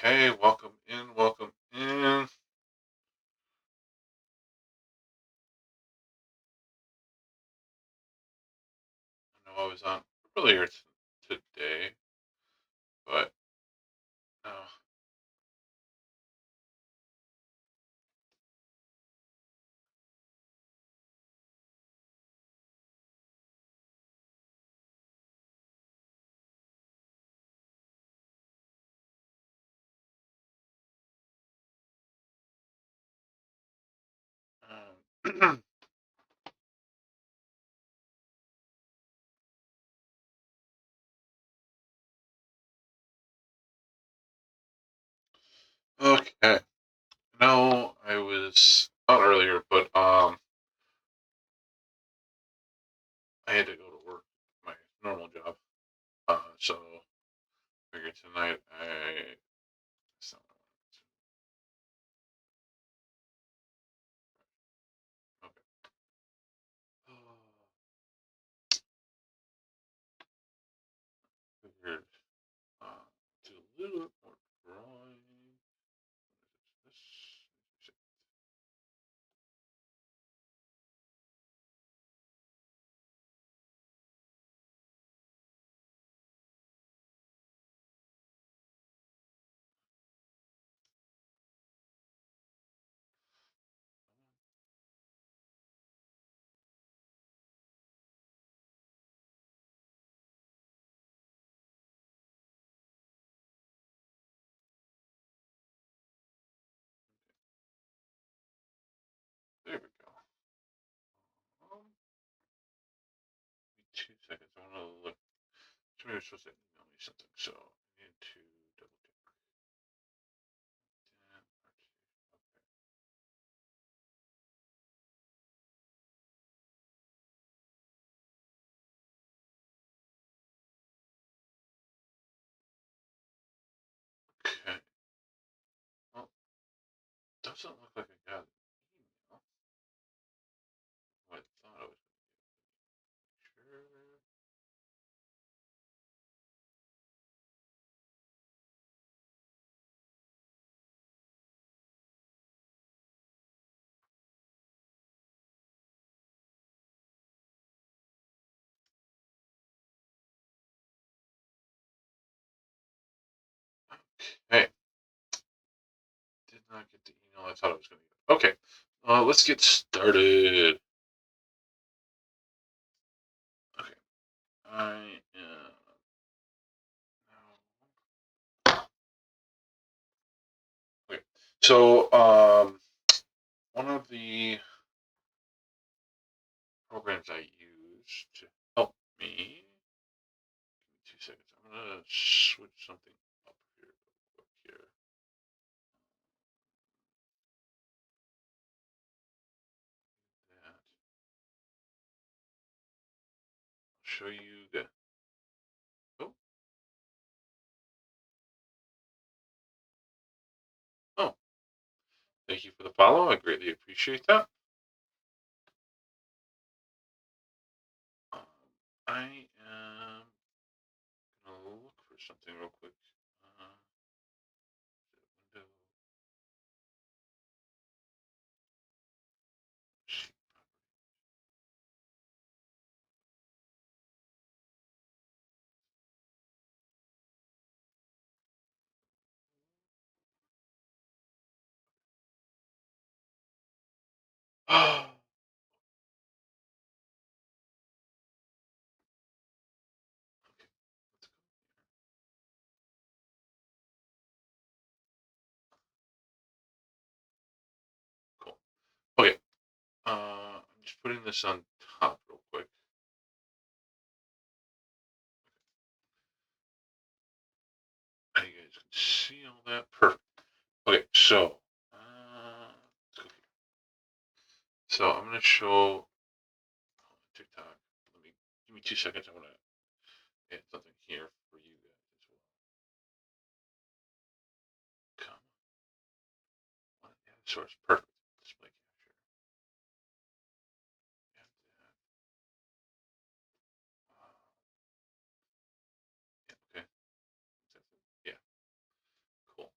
Okay, welcome in, welcome in. I know I was on earlier today, but uh, okay. No, I was out earlier, but I had to go to work, my normal job. So figured tonight I. That's not what I wanted to. Okay. Figured do a little bit more drawing. This. There we go. 2 seconds. I want to look. Somebody was supposed to email me something, so I need to double check. Okay. Well, doesn't look like I got an email. I thought I was sure. Hey, did not get the email I thought I was going to get. Okay. Let's get started. Okay. I am now. Okay. So, one of the programs I use to help me. Give me 2 seconds. I'm gonna switch something up here real quick here. That. I'll show you the. Oh, oh. Thank you for the follow. I greatly appreciate that. Um, I am gonna look for something real quick. Uh, window. Oh, okay. Let's go. Cool. Okay. I'm just putting this on top real quick. You guys can see all that. Perfect. Okay, so let's go here. So I'm gonna show TikTok. Let me give me 2 seconds. I want to add something here for you guys as well. Come on, add source. Perfect. Display capture. Add that. Yeah, okay. Yeah, cool.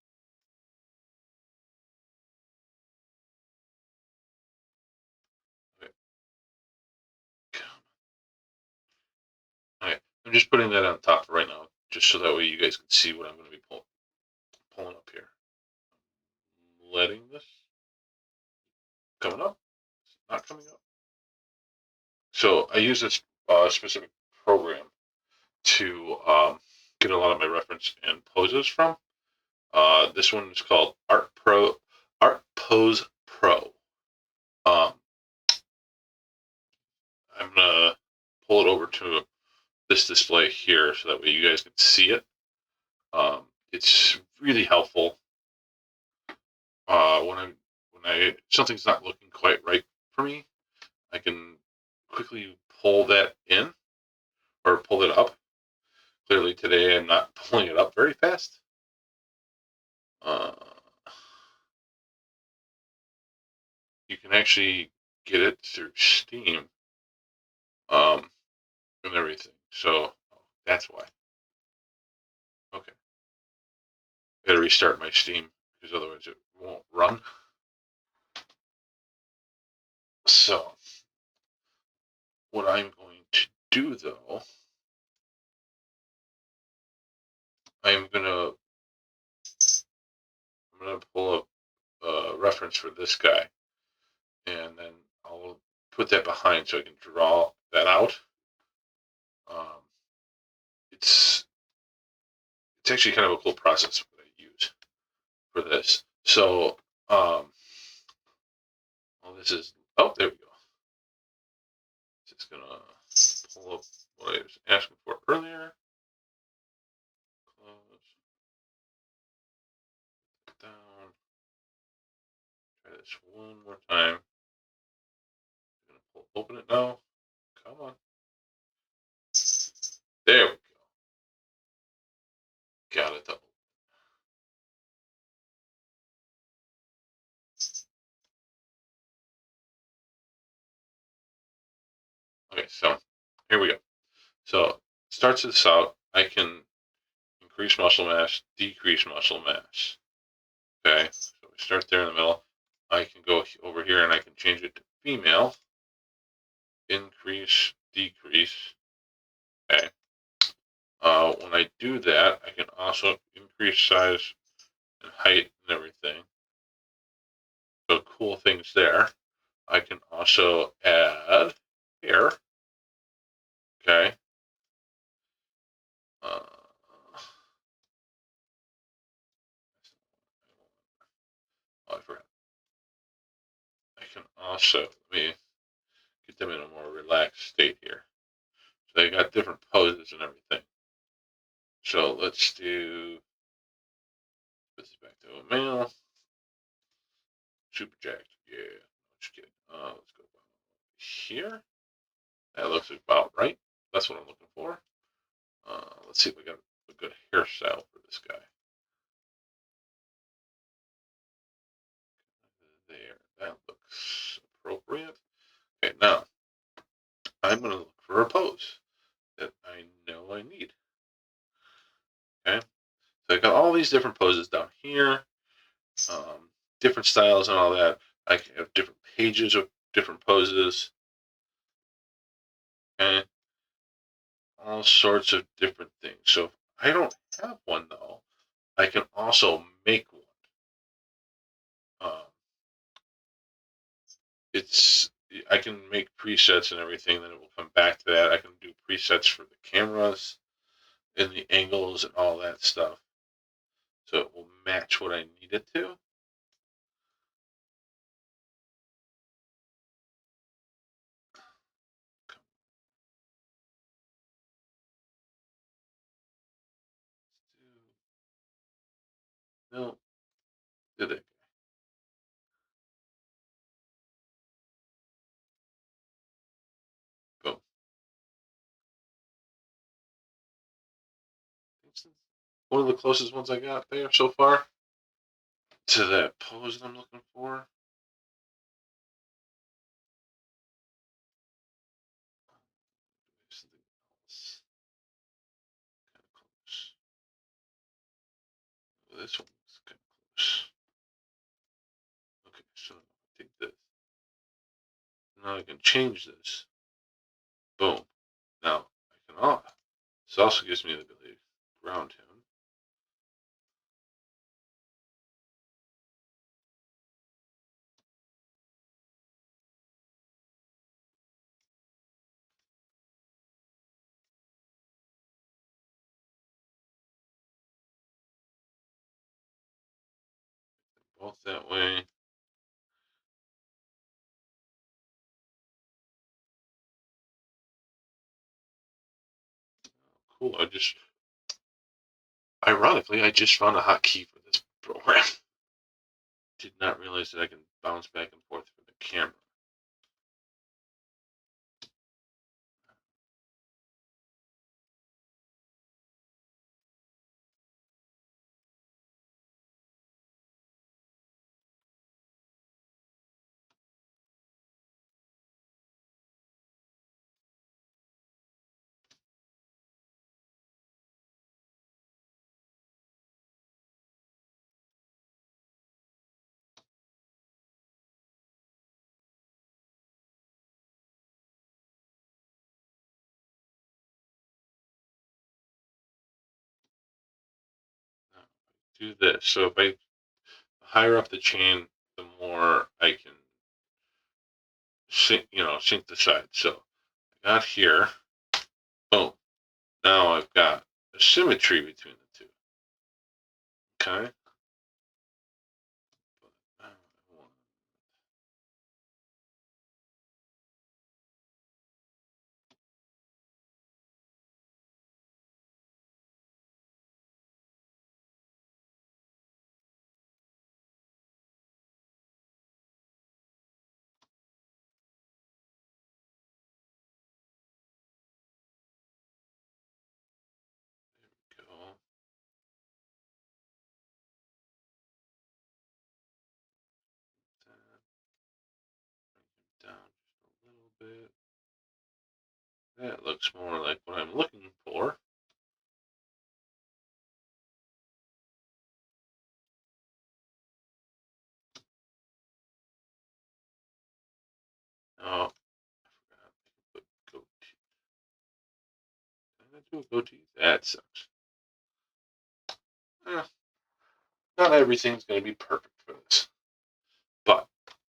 just putting that on top right now, just so that way you guys can see what I'm going to be pulling up here. Letting this coming up, it's not coming up. So I use this specific program to get a lot of my reference and poses from. This one is called Art Pose Pro. Um, I'm gonna pull it over to this display here so that way you guys can see it. It's really helpful when I something's not looking quite right for me. I can quickly pull that in or pull it up. Clearly today I'm not pulling it up very fast. Uh, you can actually get it through Steam um, and everything. So that's why. Okay, I gotta restart my Steam because otherwise it won't run. So what I'm going to do though, I'm gonna pull up a reference for this guy, and then I'll put that behind so I can draw that out. Um, it's it's actually kind of a cool process that I use for this. So, well, this is there we go. Just gonna pull up what I was asking for earlier. Close down. Try this one more time. I'm gonna open it now. Come on. There we go. Got it though. Okay, so here we go. So starts this out. I can increase muscle mass, decrease muscle mass. Okay, so we start there in the middle. I can go over here and I can change it to female. Increase, decrease. Okay. When I do that, I can also increase size and height and everything. So cool things there. I can also add hair. Okay. Uh, oh, I forgot. I can also let me get them in a more relaxed state here. So they got different poses and everything. So let's do. Put this back to a male. Super jacked. Yeah. Just kidding. Let's go here. That looks about right. That's what I'm looking for. Let's see if we got a good hairstyle for this guy. There. That looks appropriate. Okay, now I'm going to look for a pose that I know I need. Okay, so I got all these different poses down here, different styles and all that. I can have different pages of different poses. Okay, all sorts of different things. So if I don't have one though, I can also make one. Um, it's I can make presets and everything. Then it will come back to that. I can do presets for the cameras and the angles and all that stuff, so it will match what I need it to. No, did it? Boom. One of the closest ones I got there so far to that pose that I'm looking for. Something else. Kind of close. Well, this one's kind of close. Okay, so I take this. Now I can change this. Boom. Now I can This also gives me the ability to ground him. Both that way. Cool. Ironically, I just found a hotkey for this program. Did not realize that I can bounce back and forth from the camera. Now, do this. So if I higher up the chain, the more I can sync the sides. So I got here. Boom. Now I've got a symmetry between the two. Okay. Go down just a little bit. That looks more like what I'm looking for. Oh, I forgot. Put goatee. Can I do a goatee? That sucks. Eh, not everything's going to be perfect for this. But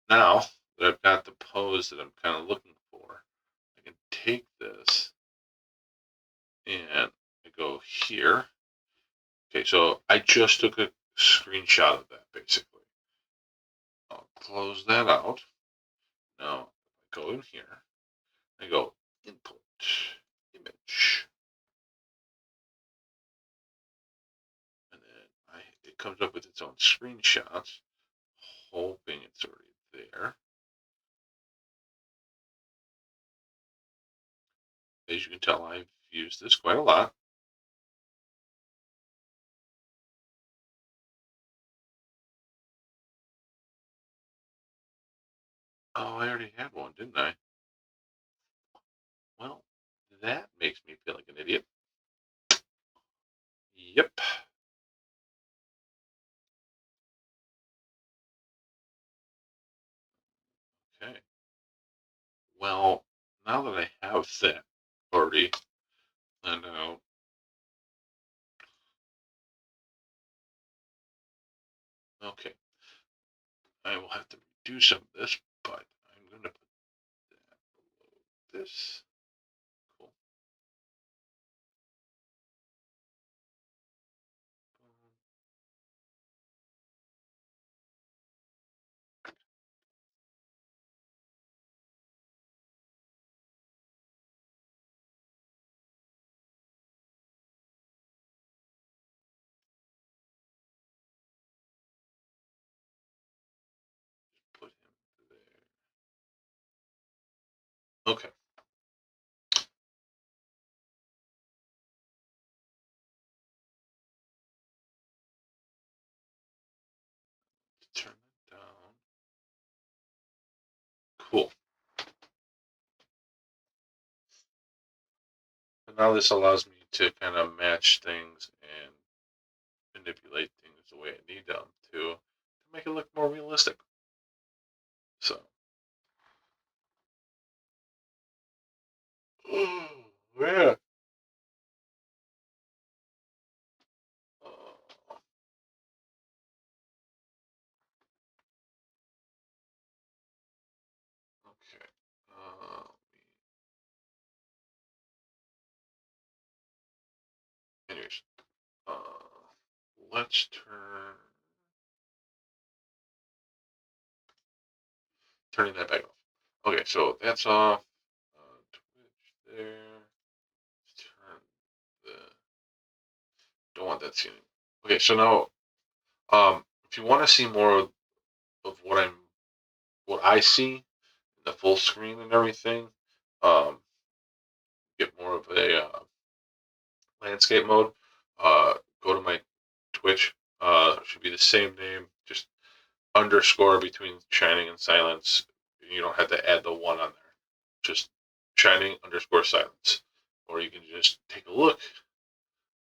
now that I've got the pose that I'm kind of looking for, I can take this and I go here. Okay, so I just took a screenshot of that basically. I'll close that out. Now I go in here. I go input image. And then it comes up with its own screenshots, hoping it's already there. As you can tell, I've used this quite a lot. Oh, I already had one, didn't I? Well, that makes me feel like an idiot. Yep. Okay. Well, now that I have that already, I know. Okay. I will have to redo some of this, but I'm going to put that below this. Cool. Put him there. Okay. Turn it down. Cool. And now this allows me to kind of match things and manipulate things the way I need them to make it look more realistic. So, oh, yeah. let's turning that back off. Okay, so that's off. Twitch there. Turn the. Don't want that scene. Okay, so now, if you want to see more of what I see, the full screen and everything, um, get more of a landscape mode. Go to my Twitch. Should be the same name, just underscore between shining and silence. You don't have to add the one on there. Just shining underscore silence. Or you can just take a look.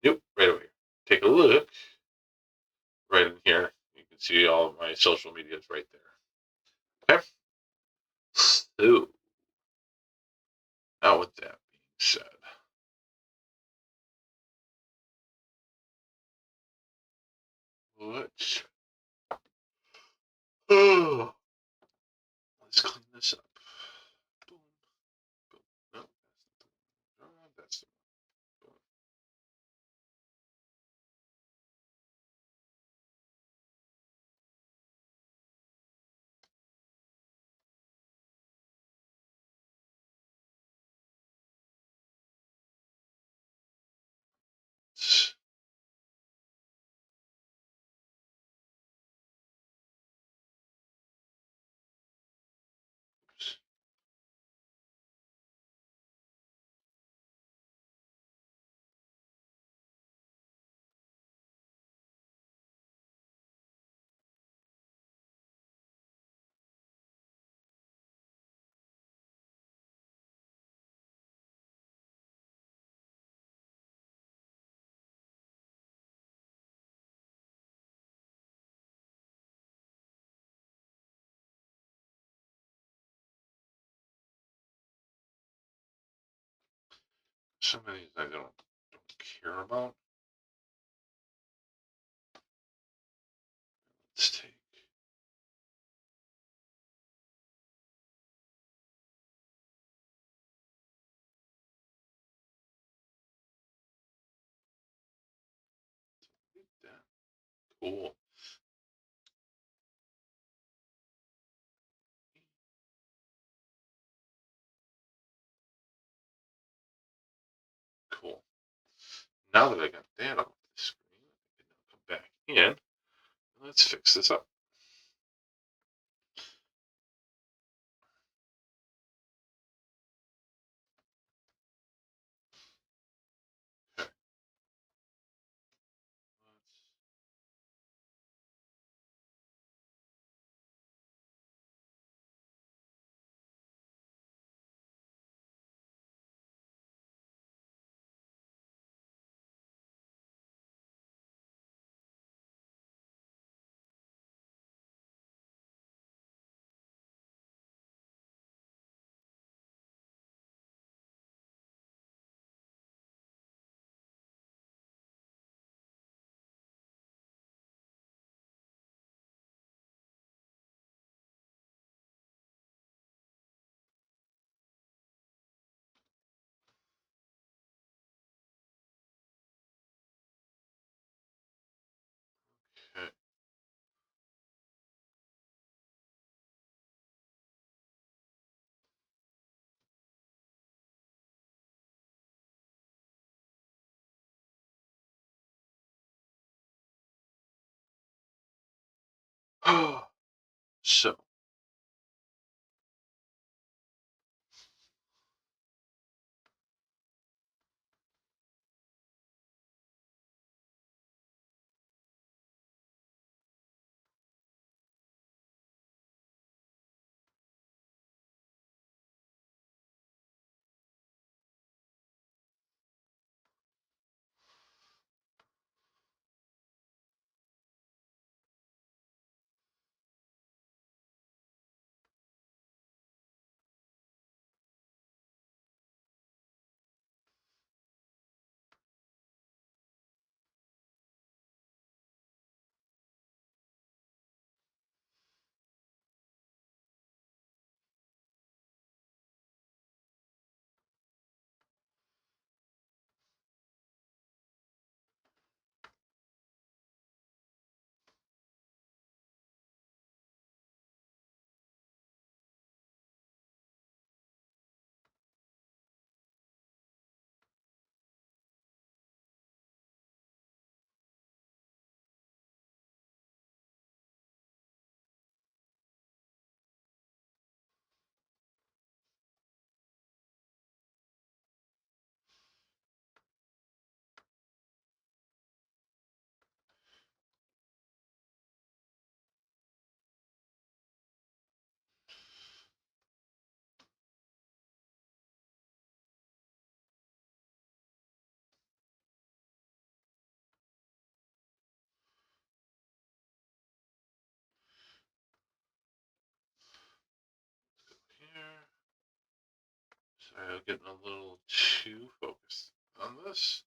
Yep, right over here. Take a look right in here. You can see all of my social medias right there. Okay. So now with that being said, let's oh, let's clean this up. Boom, boom. No, that's the boom. Some of these I don't care about. Let's take that. Cool. Cool. Now that I got that off the screen, I can now come back in. Let's fix this up. Okay. Okay. So Sorry, I'm getting a little too focused on this.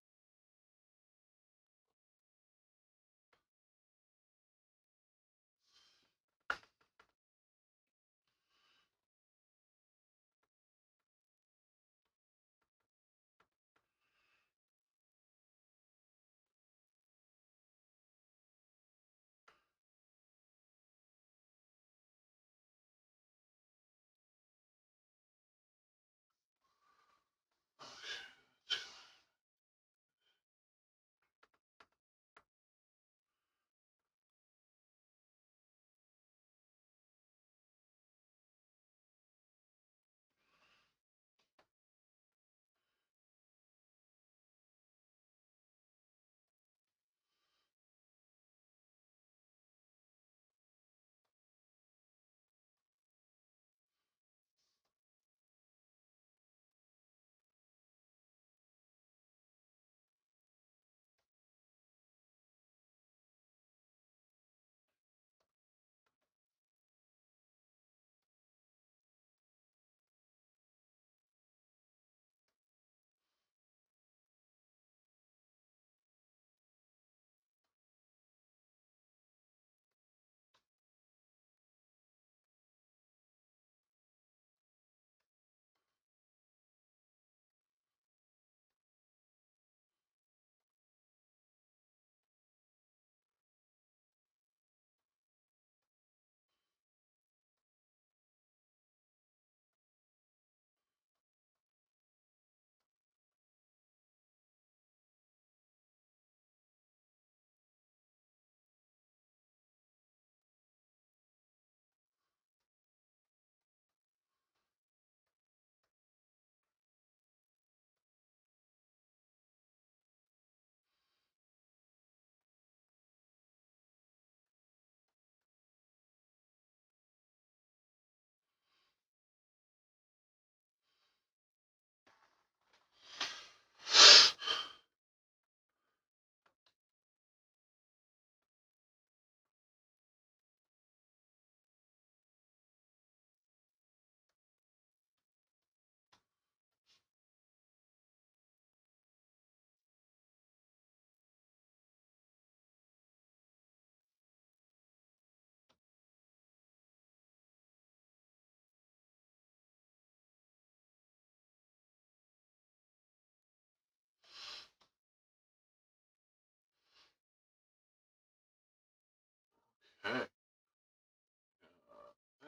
Okay.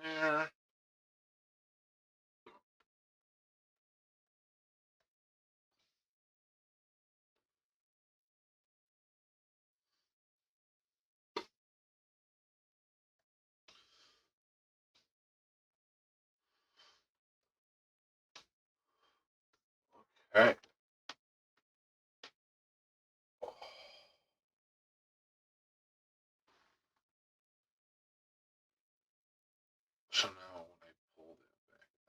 There. Okay. So now when I pull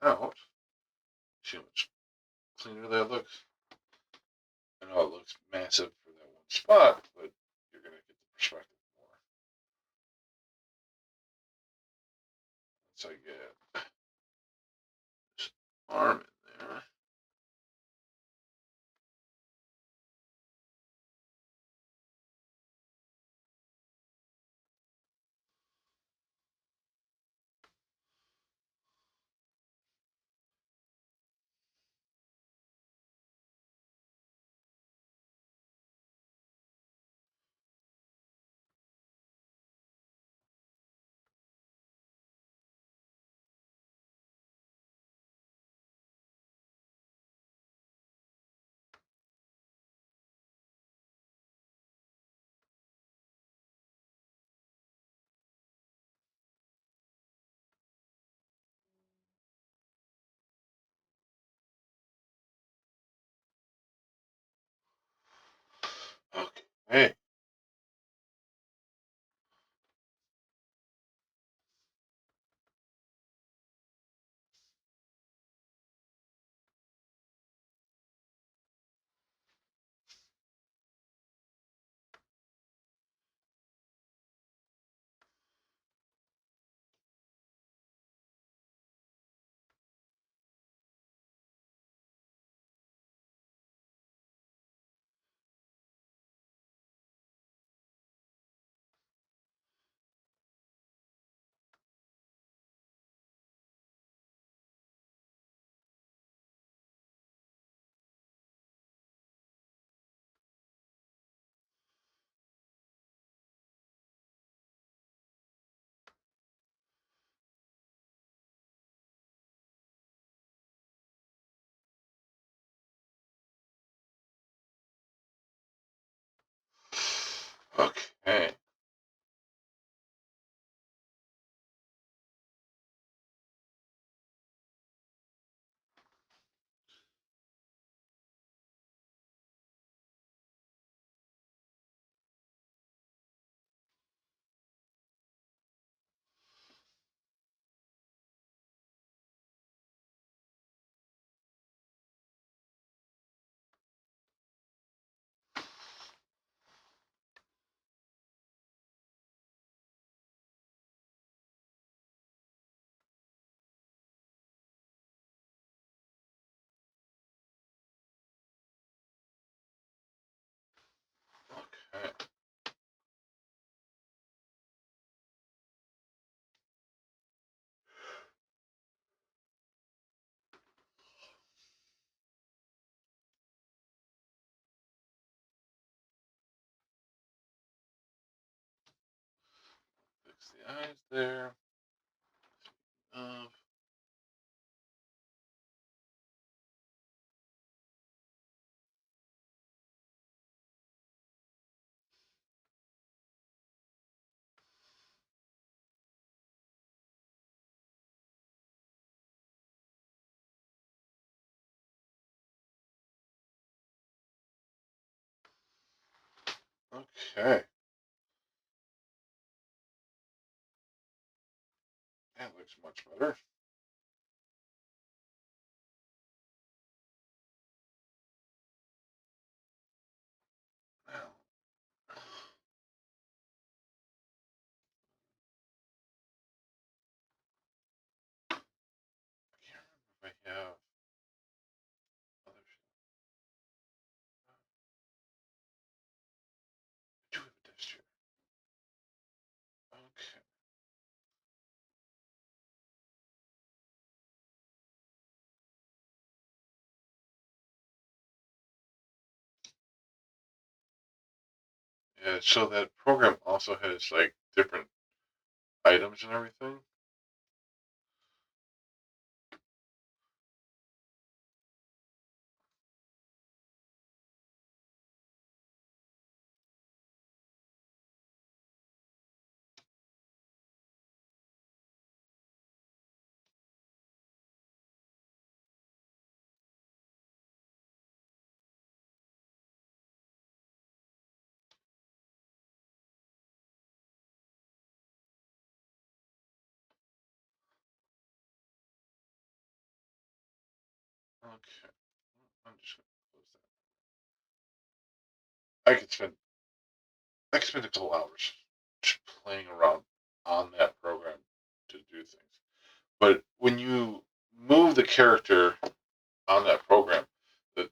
that back out, see how much cleaner that looks? I know it looks massive for that one spot, but you're going to get the perspective more. Once I get this arm in there. Okay. Hey. the eyes there. Uh, okay. That looks much better. Now, I can't remember if I have other. I do have a test here. Okay. Yeah, so that program also has like different items and everything. Okay. I'm just gonna close that. I could spend a couple hours just playing around on that program to do things. But when you move the character on that program, that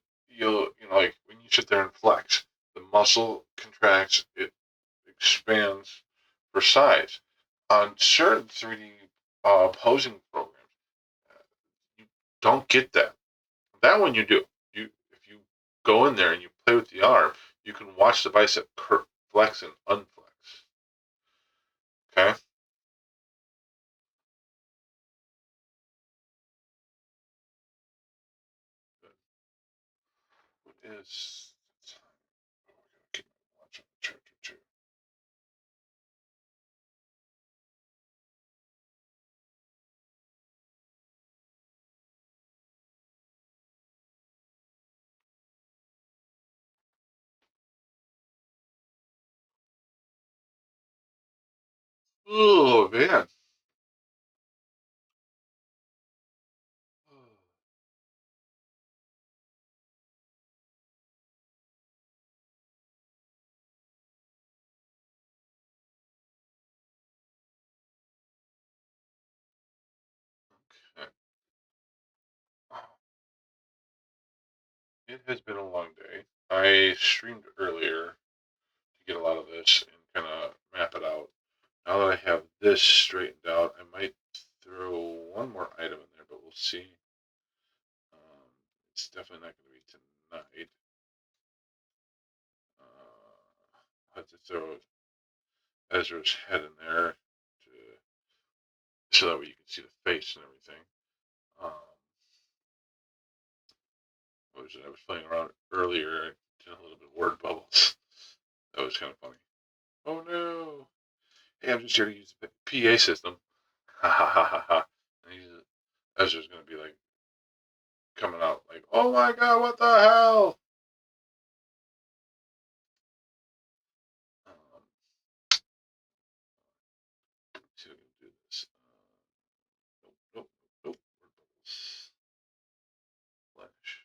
like when you sit there and flex, the muscle contracts, it expands for size. On certain 3D posing programs, uh, you don't get that. That one you do. If you go in there and you play with the arm, you can watch the bicep flex and unflex. Okay. What is the time? Oh, I gotta keep my watch on chapter two. Oh man. Okay. It has been a long day. I streamed earlier to get a lot of this and kind of map it out. Now that I have this straightened out, I might throw one more item in there, but we'll see. Um, it's definitely not going to be tonight. I'll have to throw Ezra's head in there so that way you can see the face and everything. Um, what was it? I was playing around earlier. I did a little bit of word bubbles. That was kind of funny. Oh no! Hey, I'm just here to use the PA system. Ha ha ha ha ha. And Ezra's gonna be like coming out like, oh my god, what the hell? See if we can do this. Nope, nope, nope. Word bubbles. Flash.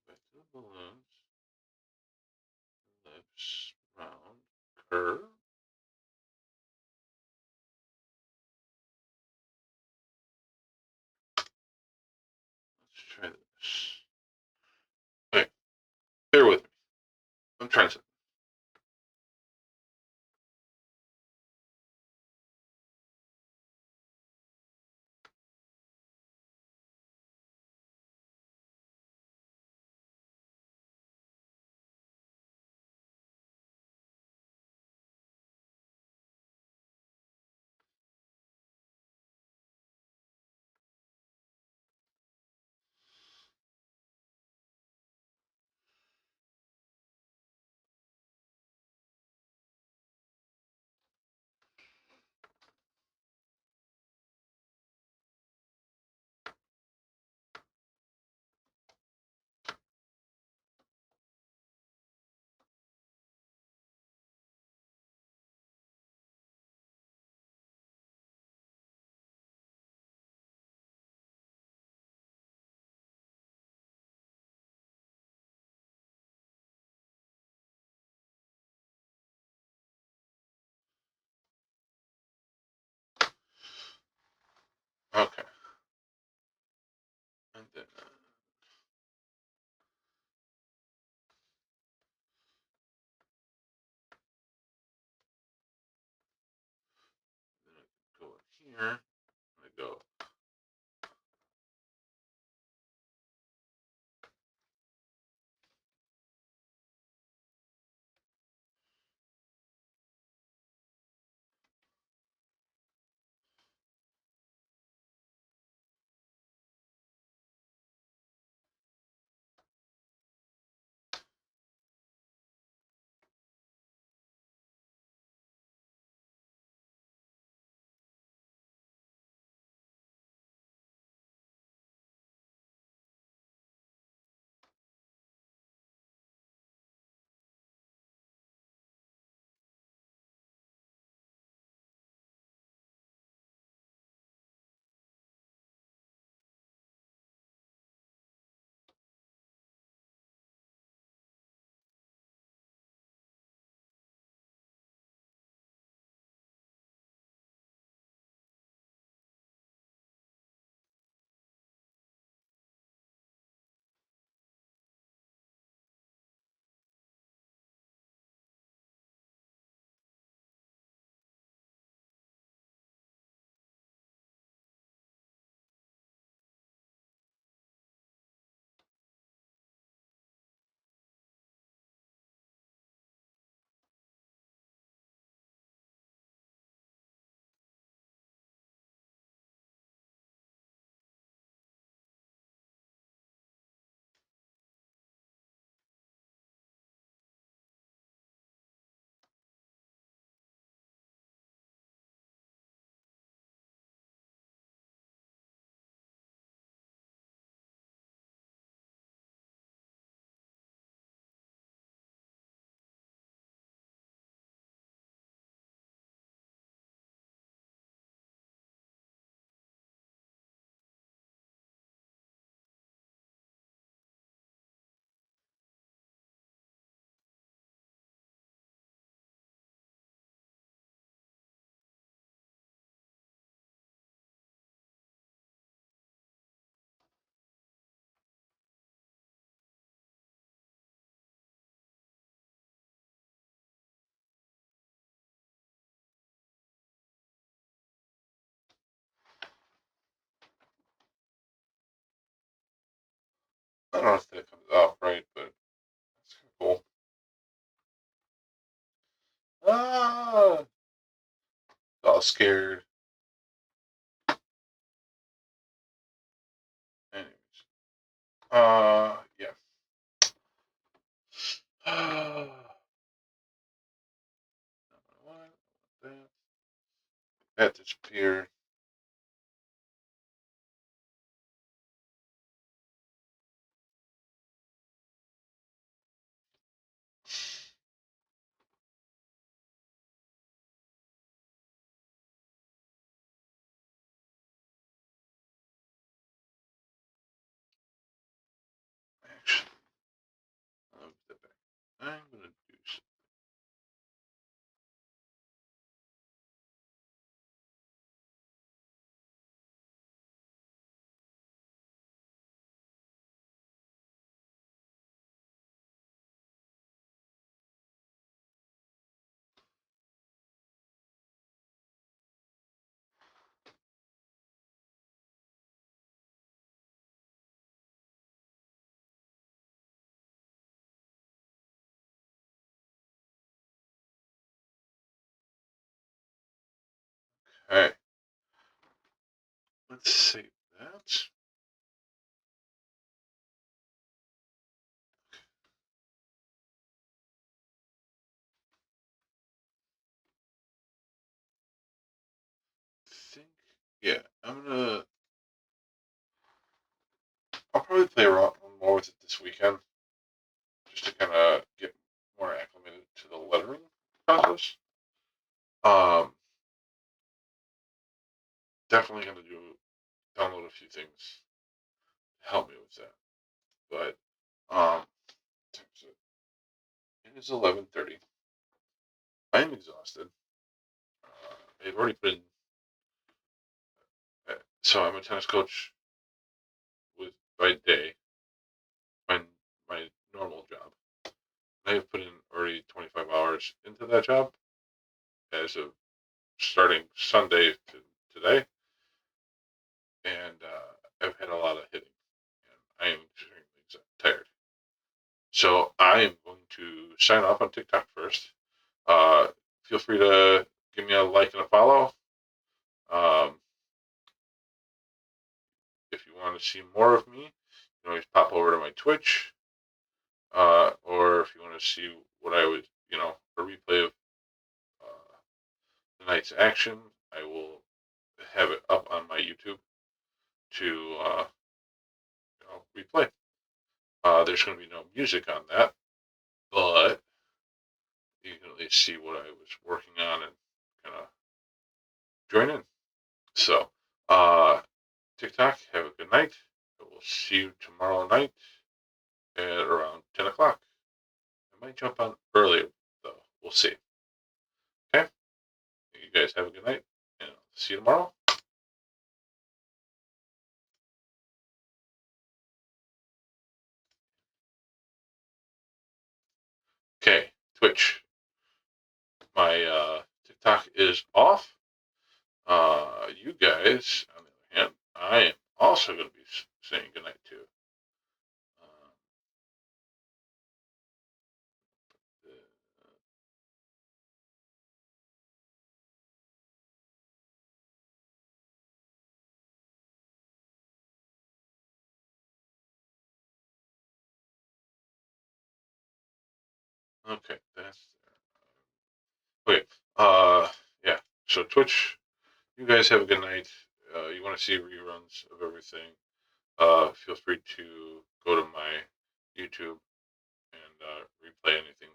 Back to the balloons. Lips. Round. Curve. Let's try this. Okay, bear with me. I'm trying something. here. I'm gonna go. I don't know if that comes out right, but that's kind of cool. Ah, all scared. Anyways, yeah. What? That disappeared. Actually, I'll put that back. I'm gonna do something. All right, let's save that. Think, yeah, I'll probably play around more with it this weekend, just to kind of get more acclimated to the lettering process. Um, Definitely gonna download a few things to help me with that. But it is 11:30. I am exhausted. I've already been. So I'm a tennis coach with by day, my my normal job. I have put in already 25 hours into that job as of starting Sunday to today, and I've had a lot of hitting, and I am extremely tired. So I am going to sign off on TikTok first. Feel free to give me a like and a follow. Um, if you want to see more of me, you can always pop over to my Twitch. Or if you want to see what I would, a replay of the night's action, I will have it up on my YouTube to replay. There's going to be no music on that, but you can at least see what I was working on and kind of join in. So, TikTok, have a good night. I will see you tomorrow night at around 10 o'clock. I might jump on earlier, though. We'll see. Okay? You guys have a good night, and I'll see you tomorrow. Okay, Twitch. My TikTok is off. You guys, on the other hand, I am also going to be saying goodnight to. Um, okay, that's okay. Yeah. So Twitch, you guys have a good night. You want to see reruns of everything? Feel free to go to my YouTube and replay anything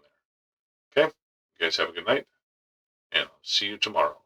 there. Okay. You guys have a good night, and I'll see you tomorrow.